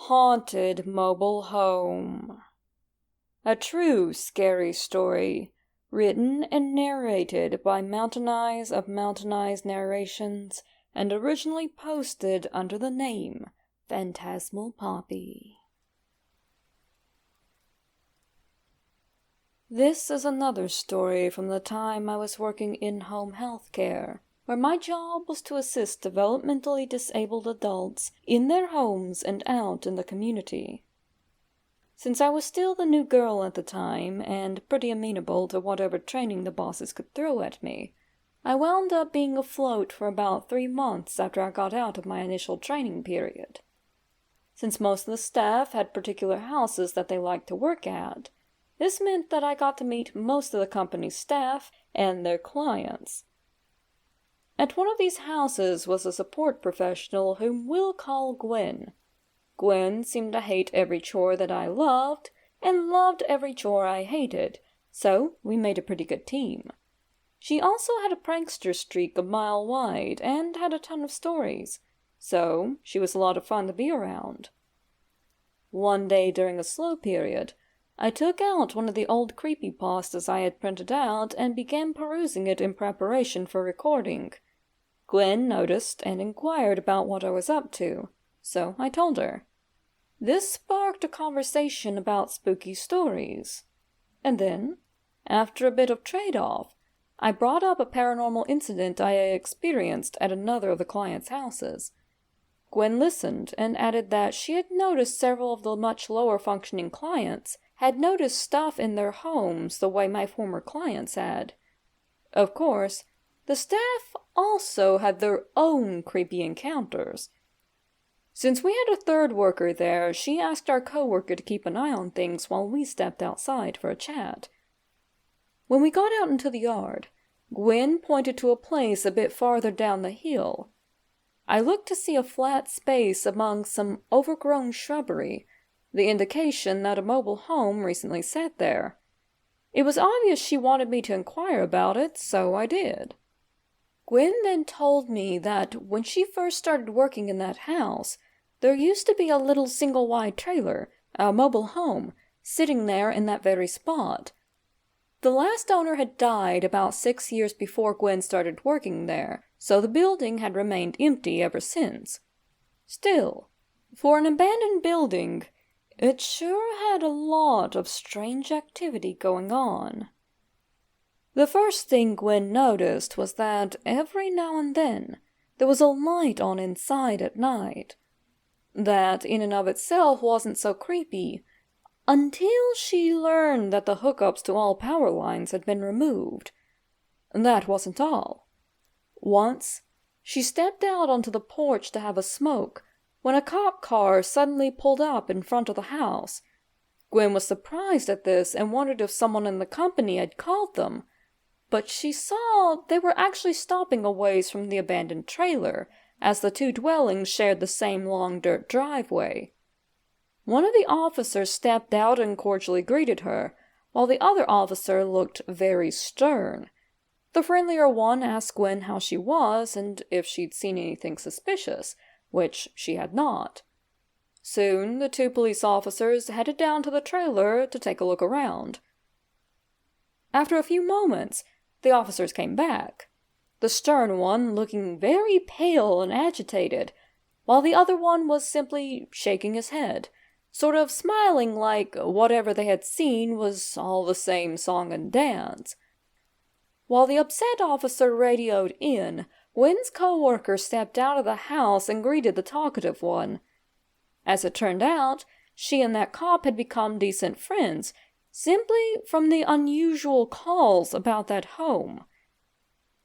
Haunted Mobile Home. A true scary story, written and narrated by Mountain Eyes of Mountain Eyes Narrations, and originally posted under the name Phantasmal Poppy. This is another story from the time I was working in-home healthcare, where my job was to assist developmentally disabled adults in their homes and out in the community. Since I was still the new girl at the time, and pretty amenable to whatever training the bosses could throw at me, I wound up being afloat for about 3 months after I got out of my initial training period. Since most of the staff had particular houses that they liked to work at, this meant that I got to meet most of the company's staff and their clients. At one of these houses was a support professional whom we'll call Gwen. Gwen seemed to hate every chore that I loved, and loved every chore I hated, so we made a pretty good team. She also had a prankster streak a mile wide, and had a ton of stories, so she was a lot of fun to be around. One day during a slow period, I took out one of the old creepypastas I had printed out and began perusing it in preparation for recording. Gwen noticed and inquired about what I was up to, so I told her. This sparked a conversation about spooky stories. And then, after a bit of trade-off, I brought up a paranormal incident I had experienced at another of the clients' houses. Gwen listened and added that she had noticed several of the much lower-functioning clients had noticed stuff in their homes the way my former clients had. Of course, the staff also had their own creepy encounters. Since we had a third worker there, she asked our co-worker to keep an eye on things while we stepped outside for a chat. When we got out into the yard, Gwen pointed to a place a bit farther down the hill. I looked to see a flat space among some overgrown shrubbery, the indication that a mobile home recently sat there. It was obvious she wanted me to inquire about it, so I did. Gwen then told me that when she first started working in that house, there used to be a little single-wide trailer, a mobile home, sitting there in that very spot. The last owner had died about 6 years before Gwen started working there, so the building had remained empty ever since. Still, for an abandoned building, it sure had a lot of strange activity going on. The first thing Gwen noticed was that every now and then there was a light on inside at night. That in and of itself wasn't so creepy, until she learned that the hookups to all power lines had been removed. That wasn't all. Once, she stepped out onto the porch to have a smoke when a cop car suddenly pulled up in front of the house. Gwen was surprised at this and wondered if someone in the company had called them, but she saw they were actually stopping a ways from the abandoned trailer, as the two dwellings shared the same long dirt driveway. One of the officers stepped out and cordially greeted her, while the other officer looked very stern. The friendlier one asked Gwen how she was and if she'd seen anything suspicious, which she had not. Soon, the two police officers headed down to the trailer to take a look around. After a few moments, the officers came back, the stern one looking very pale and agitated, while the other one was simply shaking his head, sort of smiling like whatever they had seen was all the same song and dance. While the upset officer radioed in, Gwen's co-worker stepped out of the house and greeted the talkative one. As it turned out, she and that cop had become decent friends, simply from the unusual calls about that home.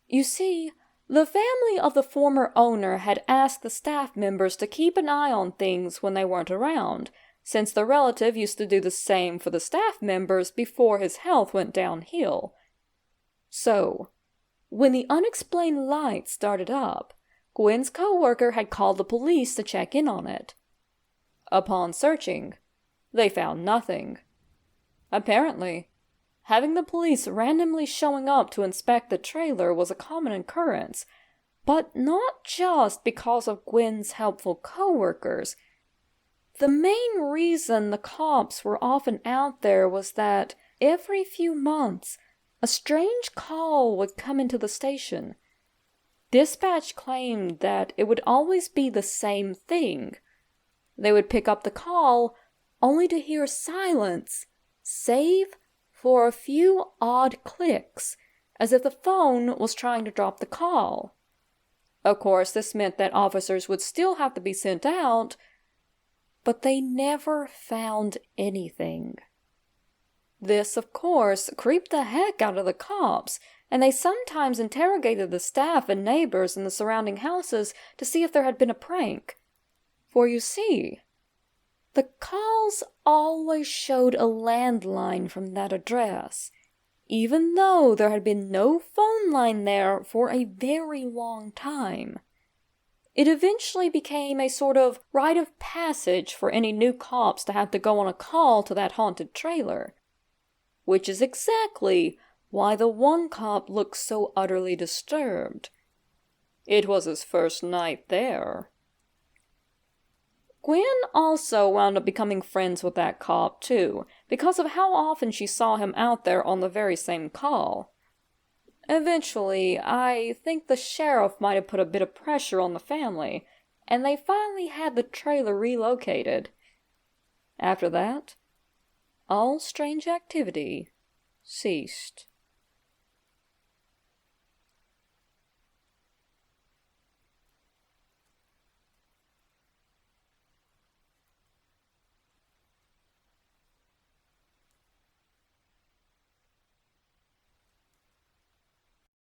You see, the family of the former owner had asked the staff members to keep an eye on things when they weren't around, since the relative used to do the same for the staff members before his health went downhill. So, when the unexplained light started up, Gwen's co-worker had called the police to check in on it. Upon searching, they found nothing. Apparently, having the police randomly showing up to inspect the trailer was a common occurrence, but not just because of Gwen's helpful co-workers. The main reason the cops were often out there was that every few months, a strange call would come into the station. Dispatch claimed that it would always be the same thing. They would pick up the call, only to hear silence, save for a few odd clicks, as if the phone was trying to drop the call. Of course, this meant that officers would still have to be sent out, but they never found anything. This, of course, creeped the heck out of the cops, and they sometimes interrogated the staff and neighbors in the surrounding houses to see if there had been a prank. For you see, the calls always showed a landline from that address, even though there had been no phone line there for a very long time. It eventually became a sort of rite of passage for any new cops to have to go on a call to that haunted trailer. Which is exactly why the one cop looked so utterly disturbed. It was his first night there. Gwen also wound up becoming friends with that cop, too, because of how often she saw him out there on the very same call. Eventually, I think the sheriff might have put a bit of pressure on the family, and they finally had the trailer relocated. After that, all strange activity ceased.